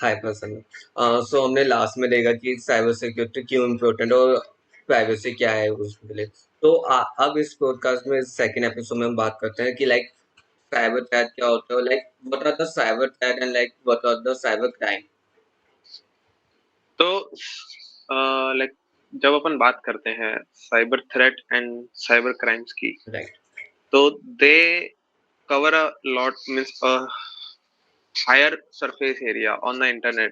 हाय person. सो हमने last में देखा कि साइबर सिक्योरिटी क्यों इम्पोर्टेंट और प्राइवेसी क्या है उसके लिए। तो अब इस पॉडकास्ट में सेकंड एपिसोड में हम बात करते हैं कि लाइक साइबर थ्रेट क्या होता है, like what are the cyber threat and like what are the cyber crime. तो लाइक जब अपन बात करते हैं cyber threat and cyber crimes की, राइट तो they cover a lot, means a higher surface area on the internet.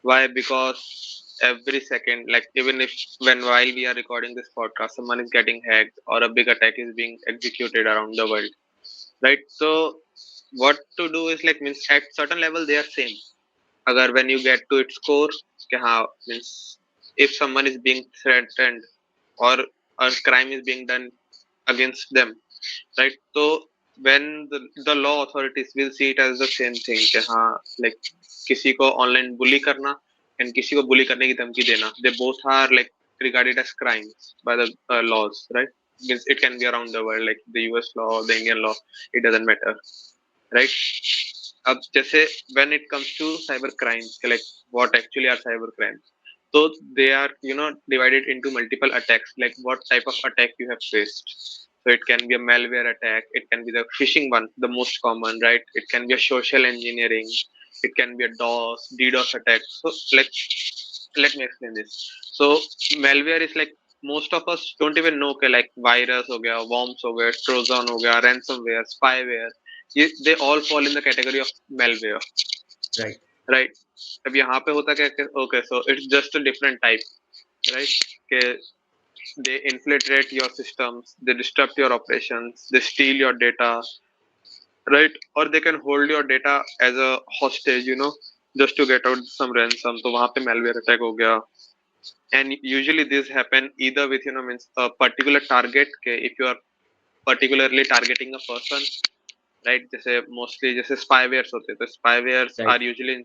Why? Because every second, like even if when while we are recording this podcast, someone is getting hacked or a big attack is being executed around the world, right? So what to do is like, means at certain level they are same. Agar when you get to its core, कि हाँ, means if someone is being threatened or a crime is being done against them, right? So when the law authorities will see it as the same thing कि हाँ, like किसी को online बुली करना and किसी को बुली करने की धमकी देना, they both are like regarded as crimes by the laws, right? Means it can be around the world, like the US law, the Indian law, it doesn't matter, right? अब जैसे when it comes to cyber crimes, like what actually are cyber crimes, so they are divided into multiple attacks, like what type of attack you have faced. So it can be a malware attack, it can be the phishing one, the most common, right? It can be a social engineering, it can be a DDoS attack. So like let me explain this. So malware is like most of us don't even know कि like virus हो गया, worms हो गया, trojan हो गया, ransomware, spyware, they all fall in the category of malware, right right? अब यहाँ पे होता क्या है, okay, so it's just a different type, right? कि they infiltrate your systems, they disrupt your operations, they steal your data, right? Or they can hold your data as a hostage, just to get out some ransom. तो वहाँ पे malware attack हो गया. And usually this happen either with means a particular target के if you are particularly targeting a person, right? जैसे mostly जैसे spywares होते हैं, तो spywares right are usually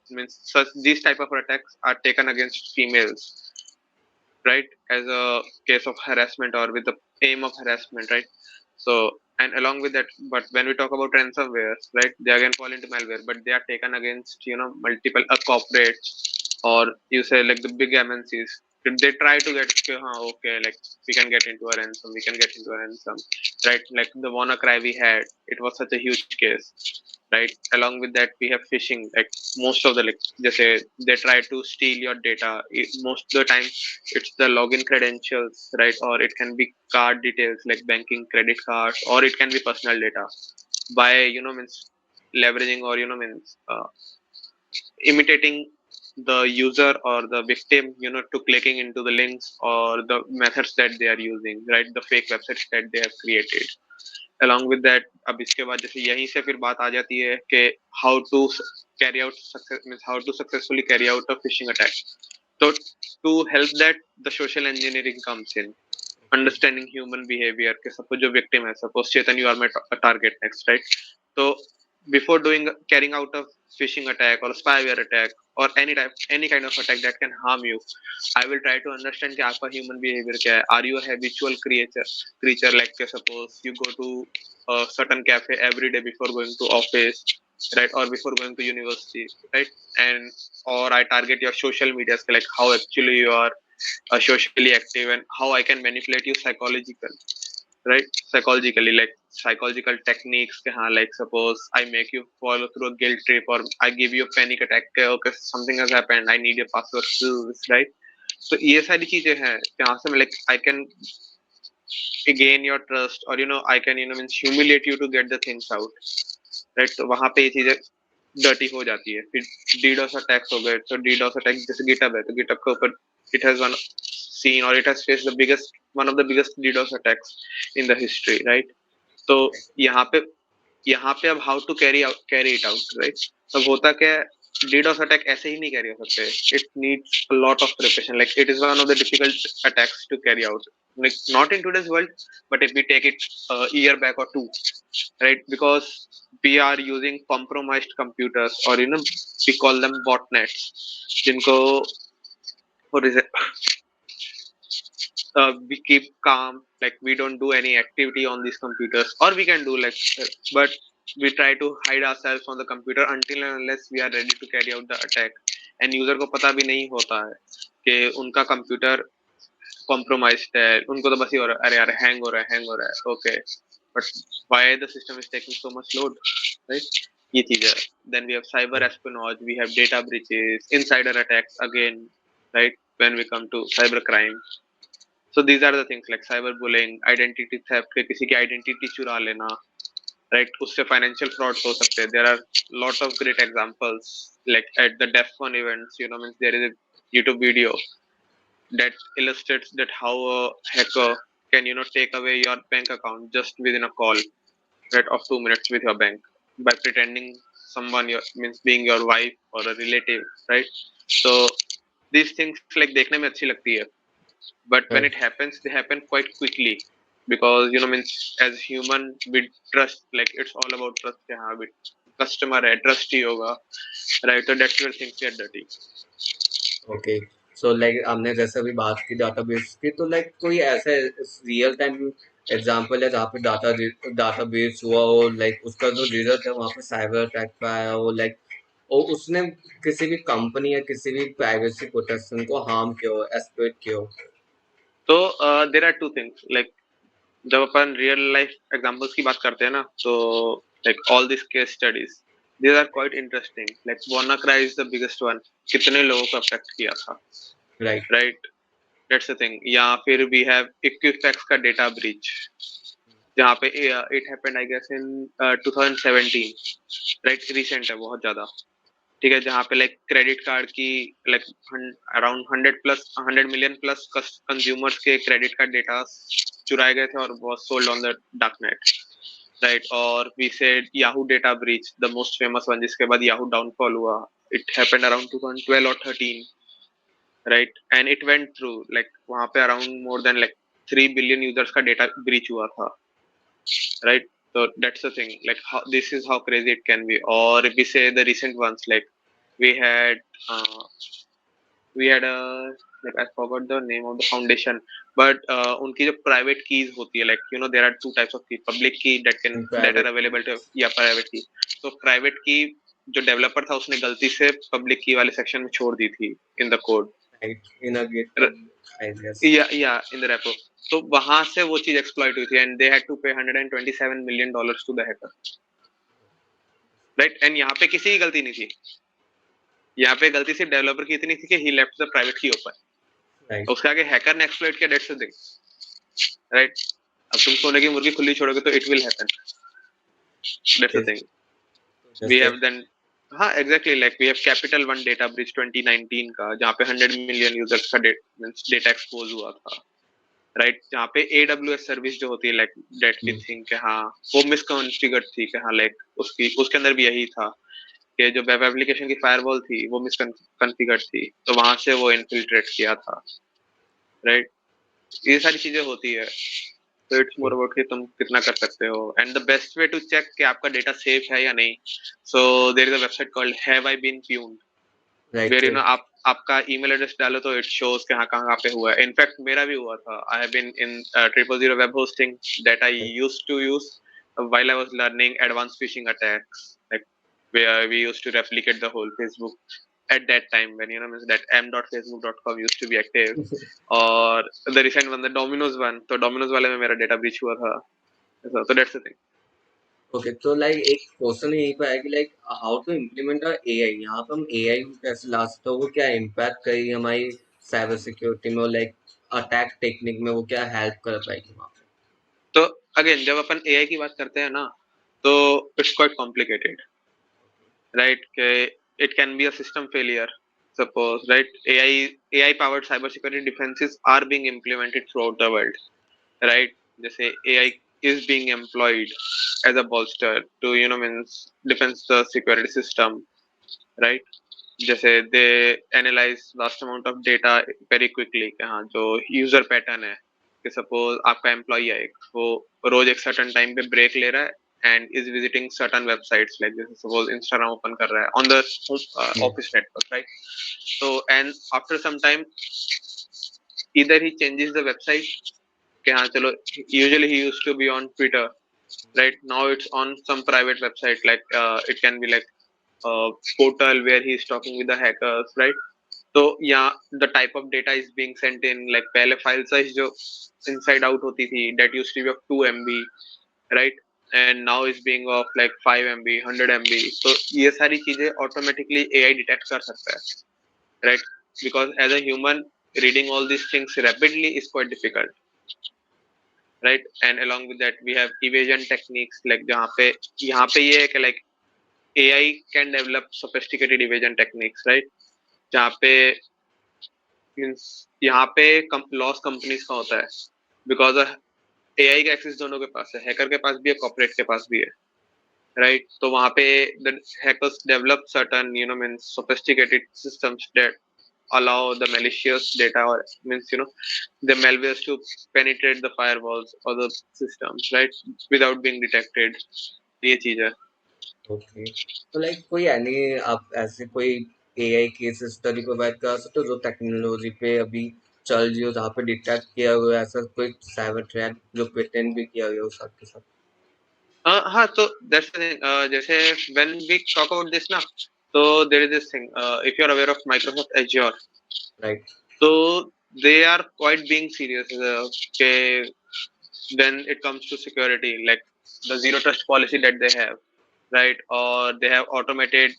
means such these type of attacks are taken against females, right? As a case of harassment or with the aim of harassment, right? So and along with that, but when we talk about ransomware, right, they again fall into malware, but they are taken against multiple corporates, or you say like the big MNCs. They try to get okay, like we can get into a ransom, we can get into a ransom, right? Like the WannaCry we had, it was such a huge case, right? Along with that, we have phishing, like most of the like just say they try to steal your data. Most of the time it's the login credentials, right? Or it can be card details like banking, credit cards, or it can be personal data by means leveraging, or means imitating the user or the victim to clicking into the links or the methods that they are using, right? The fake websites that they have created. Along with that, अब इसके बाद जैसे यहीं से फिर बात आ जाती है कि how to carry out success, means how to successfully carry out a phishing attack. So to help that, the social engineering comes in, understanding human behavior. कि suppose जो victim है, suppose Chetan, you are my target next, right? So before doing carrying out a phishing attack or a spyware attack or any kind of attack that can harm you, I will try to understand कि आपका human behavior क्या है. Are you a habitual creature like suppose you go to a certain cafe every day before going to office, right? Or before going to university, right? And or I target your social medias, like how actually you are socially active and how I can manipulate you psychologically, like psychological techniques ke, हाँ, like suppose I make you follow through a guilt trip, or I give you a panic attack के, okay, something has happened, I need your password to this, right? So ये सारी चीजें हैं जहाँ से मैं like I can gain your trust, or I can means humiliate you to get the things out, right? तो वहां पे ये चीजें डर्टी हो जाती है. फिर DDoS अटैक्स हो गए, तो DDoS अटैक जैसे गिटहब है, तो गिटहब के ऊपर it has one seen, or it has faced the biggest one of the biggest DDoS attacks in the history, right? तो यहाँ पे अब how to carry it out, right? अब होता क्या है, DDoS attack ऐसे ही नहीं carry हो सकते. It needs a lot of preparation. Like it is one of the difficult attacks to carry out. Like not in today's world, but if we take it a year back or two, right? Because we are using compromised computers, or we call them botnets. जिनको what is it? We keep calm, like we don't do any activity on these computers, or we can do like but we try to hide ourselves on the computer until and unless we are ready to carry out the attack, and user को पता भी नहीं होता है कि उनका computer compromised है, उनको तो बस ये हो रहा है अरे यार हैंग हो रहा है, हैंग हो रहा है, okay, but why the system is taking so much load, right? ये चीज है. Then we have cyber espionage, we have data breaches, insider attacks again, right? When we come to cyber crime, so these are the things like cyber bullying, identity theft, के किसी की identity चुरा लेना, right? उससे financial frauds हो सकते हैं. There are lot of great examples like at the DEF CON events, you know, means there is a YouTube video that illustrates that how a hacker can, you know, take away your bank account just within a call, right, of 2 minutes with your bank by pretending someone your means being your wife or a relative, right? So these things like देखने में अच्छी लगती है, but when it happens they happen quite quickly, because you know, means as human we trust, like it's all about trust के हाँ भी customer है, trust ही होगा, right? So that's where things get dirty. Okay, so like हमने जैसे अभी बात की डाटाबेस की, तो लाइक कोई ऐसा रियल टाइम एग्जांपल है जहाँ पे डाटाबेस हुआ हो, लाइक उसका जो रिजल्ट है वहाँ पे साइबर अटैक पे आया हो, लाइक और उसने किसी भी कंपनी या किसी भी प्राइवेसी प्रोटेक्शन को हार्म किया हो, एक्सप्लॉइट किया हो? तो there are two things like जब अपन रियल लाइफ एग्जांपल्स की बात करते हैं ना, तो like all this case studies these are quite interesting. Like WannaCry is the biggest one, कितने लोगों को अफेक्ट किया था, right. Right? That's the thing. या फिर वी हैव इक्विफैक्स का डेटा ब्रीच, जहाँ पे it happened I guess in 2017, right? Recent है बहुत ज्यादा, ठीक है? जहाँ पे लाइक क्रेडिट कार्ड की like around 100 million plus consumers के क्रेडिट कार्ड डेटा चुराए गए थे और was sold on the dark net, right? और we said Yahoo data breach, the most famous one, जिसके बाद Yahoo downfall हुआ. It happened around 2012 or 13, right? And it went through like वहाँ पे around more than like 3 billion users का data breach हुआ था, right? So that's the thing. Like how this is how crazy it can be. Or if we say the recent ones, like we had uh, we had a like I forgot the name of the foundation, but उनकी जो private keys होती है, like you know there are two types of key, public key that are private. available to, या private key. So private key जो developer था उसने गलती से पब्लिक की वाले सेक्शन में छोड़ दी थी in the code, right, in a GitHub, I guess. या इन द रेपो. तो वहां से वो चीज एक्सप्लॉइट हुई थी and they had to pay $127 million to the hacker, right? And यहाँ पे किसी की गलती नहीं थी, यहाँ पे गलती सिर्फ डेवलपर की इतनी थी कि ही लेफ्ट द प्राइवेट की ओपन. राइट. उसके आगे हैकर ने एक्सप्लॉइट किया, दैट्स द थिंग, राइट? अब तुम सोने की मुर्गी खुली छोड़ोगे तो it will happen, that's the thing. We जैसे हैव देन हाँ exactly like we have Capital One data breach 2019 का, जहाँ पे 100 मिलियन यूजर्स का डेटा एक्सपोज हुआ था, राइट? जहाँ पे AWS सर्विस जो होती है लाइक डेट की थिंग के हाँ वो मिसकॉन्फ़िगर्ड थी कि हाँ लाइक उसके अंदर भी यही था कि जो वेब एप्लीकेशन की फायरवॉल थी वो मिसकॉन्फ़िगर्ड थी, तो वहां से वो इन्फिल्ट्रेट किया था, राइट? ये सारी चीजें होती है. तो इट्स मोर अबाउट कि तुम कितना कर सकते हो, and the best way to check कि आपका डेटा सेफ है या नहीं. So there is a website called have I been pwned, right. Where you know आप आपका ईमेल एड्रेस डालो तो इट शोज कि हाँ कहाँ पे हुआ है. इनफैक्ट मेरा भी हुआ था. I have been in 000 web hosting that I used to use while I was learning advanced phishing attacks, like where we used to replicate the whole Facebook at that time when you know means that m.facebook.com used to be active. और the recent one, the Domino's one, तो Domino's वाले में मेरा data breach हुआ था. So that's the thing. Okay, तो like एक question यहीं पे है कि like how to implement AI, यहाँ पे हम एआई को कैसे ला सकते हो, वो क्या इम्पैक्ट करेगी हमारी साइबर सिक्योरिटी में, और लाइक अटैक टेक्निक में वो क्या हेल्प कर पाएगी वहाँ पे? तो अगेन जब अपन एआई की बात करते हैं ना, तो it's quite complicated, right? It can be a system failure, suppose, right? AI powered cybersecurity defenses are being implemented throughout the world, right? जैसे AI is being employed as a bolster to you know means defense the security system, right? जैसे they analyse vast amount of data very quickly कि हाँ जो user pattern है, कि suppose आपका employ है एक, वो रोज एक सर्टेन टाइम पे ब्रेक ले रहा है and is visiting certain websites, like जैसे सपोज इंस्टाग्राम ओपन कर रहा है on the office network, right? तो एंड आफ्टर सम टाइम इधर ही चेंजेस द वेबसाइट कि हाँ चलो यूजुअली ही used to be on Twitter, right? Now it's on some private website, like it can be like a portal where he's talking with the hackers, right? तो यहाँ the type of data is being sent in, like पहले file size जो inside out होती थी, that used to be of 2 MB, right? And now is being of like 5 MB, 100 MB. तो ये सारी चीजें automatically AI detect कर सकता है, right? Because as a human, reading all these things rapidly is quite difficult, right? And along with that, we have evasion techniques, like जहाँ पे ये है कि like AI can develop sophisticated evasion techniques, right? जहाँ पे means यहाँ पे loss companies का होता है, बिकॉज एआई का एक्सेस दोनों के पास है, हैकर के पास भी है, कॉर्पोरेट के पास भी है, राइट? तो वहाँ पे the hackers develop certain means sophisticated systems that allow the malicious data, or means the malwares to penetrate the firewalls or the systems, right, without being detected. ये चीज है। ओके, तो लाइक कोई यानी आप ऐसे कोई एआई केस स्टडी प्रोवाइड करा सकते हो जो टेक्नोलॉजी पे अभी चल रही हो, जहाँ पे डिटेक्ट किया हुआ है ऐसा कोई साइबर थ्रेट जो प्रिटेंड भी किया गया हो साथ के साथ? हाँ, तो दैट्स जैसे when we talk about this ना, तो there is this thing, if you are aware of Microsoft Azure, right. so they are quite being serious, okay, when it comes to security, like the zero trust policy that they have, right? or they have automated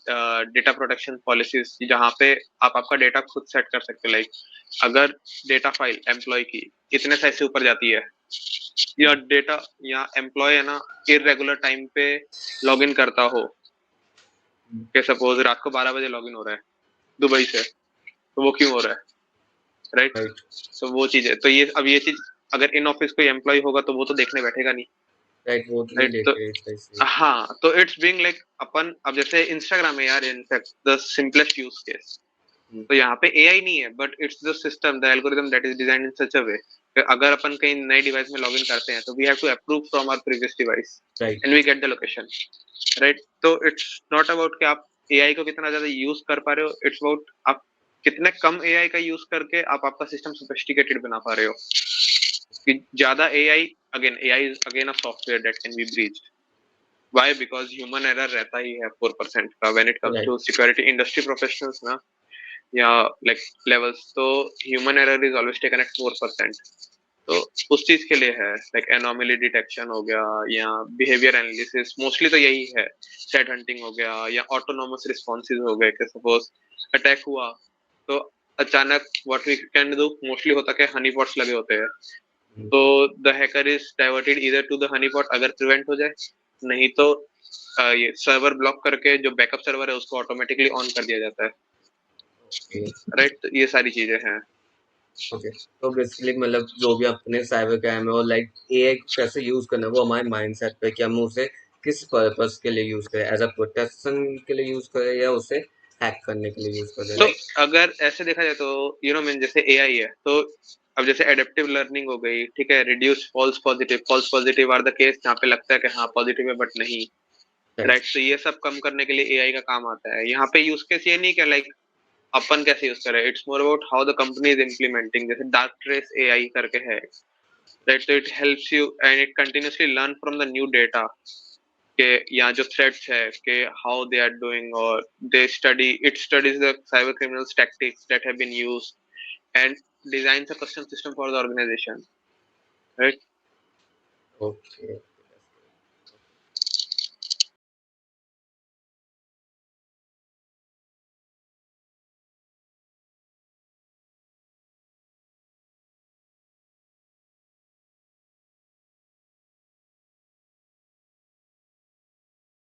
data protection policies जहाँ पे आप आपका data खुद set कर सकते हो, like अगर data file employ की इतने साइज से ऊपर जाती है, या डेटा या एम्प्लॉय है ना इरेगुलर टाइम पे लॉग इन करता हो, कि सपोज रात को 12 बजे लॉग इन हो रहा है दुबई से, तो वो क्यों हो रहा है, राइट? राइट। तो वो चीज है, तो ये अब ये चीज अगर इन ऑफिस कोई एम्प्लॉय होगा तो वो तो देखने बैठेगा नहीं, राइट, वो तो नहीं राइट? तो देखे इस तरह से। हाँ, तो इट्स बीइंग लाइक अपन अब जैसे इंस्टाग्राम है यार, in fact the simplest use case, hmm, तो यहाँ पे एआई नहीं है, but it's the system, the algorithm that is designed in such a way, अगर अपन कहीं नए डिवाइस में लॉग इन करते हैं तो we have to approve from our previous device right. And we get the location, right? तो it's not about कि आप एआई को कितना ज्यादा यूज कर पा रहे हो, इट्स अबाउट आप कितने कम एआई का यूज करके आप आपका सिस्टम सोफिस्टिकेटेड बना पा रहे हो। कि ज्यादा AI, again AI is again a software that can be breached, why? Because human error रहता ही है 4% का when it comes right. To security industry professionals ना, या लाइक लेवल्स, तो human error is always taken at 4%। तो उस चीज के लिए है, लाइक एनोमली डिटेक्शन हो गया, या बिहेवियर एनालिसिस, मोस्टली तो यही है, थ्रेट हंटिंग हो गया, या ऑटोनोमस रिस्पॉन्सेज हो गए, कि सपोज अटैक हुआ तो अचानक what we can do, mostly होता है हनी पॉट्स लगे होते हैं, हम्म, तो द हैकर इज डाइवर्टेड इधर टू द हनी पॉट अगर प्रिवेंट हो जाए, नहीं तो ये सर्वर ब्लॉक करके जो बैकअप सर्वर है उसको ऑटोमेटिकली ऑन कर दिया जाता है, ओके। राइट? तो ये सारी चीजें हैं। ओके, तो बेसिकली मतलब जो भी अपने साइबर क्राइम है और लाइक एआई कैसे यूज करना है वो हमारे माइंडसेट पे, कि हम उसे किस पर्पस के लिए यूज करें, एज अ प्रोटेक्शन के लिए यूज करें या उसे हैक करने के लिए यूज करें, तो राइट? अगर ऐसे देखा जाए तो मीन जैसे एआई है, तो अब जैसे एडेप्टिव लर्निंग हो गई, ठीक है, reduce false positive are the case जहाँ पे लगता है कि हाँ पॉजिटिव है बट नहीं, राइट। राइट? तो ये सब कम करने के लिए एआई का काम आता है। यहाँ पे यूज केस ये नहीं कि लाइक अपन कैसे यूज करें, it's more about how the company is implementing, जैसे डार्क ट्रेस एआई करके है, राइट? तो it helps you and it continuously learn from the new data, के यहाँ जो थ्रेट्स है कि हाउ दे आर डूइंग, और they study it studies the cyber criminals tactics that have been used and designs a custom system for the organization, right? Okay.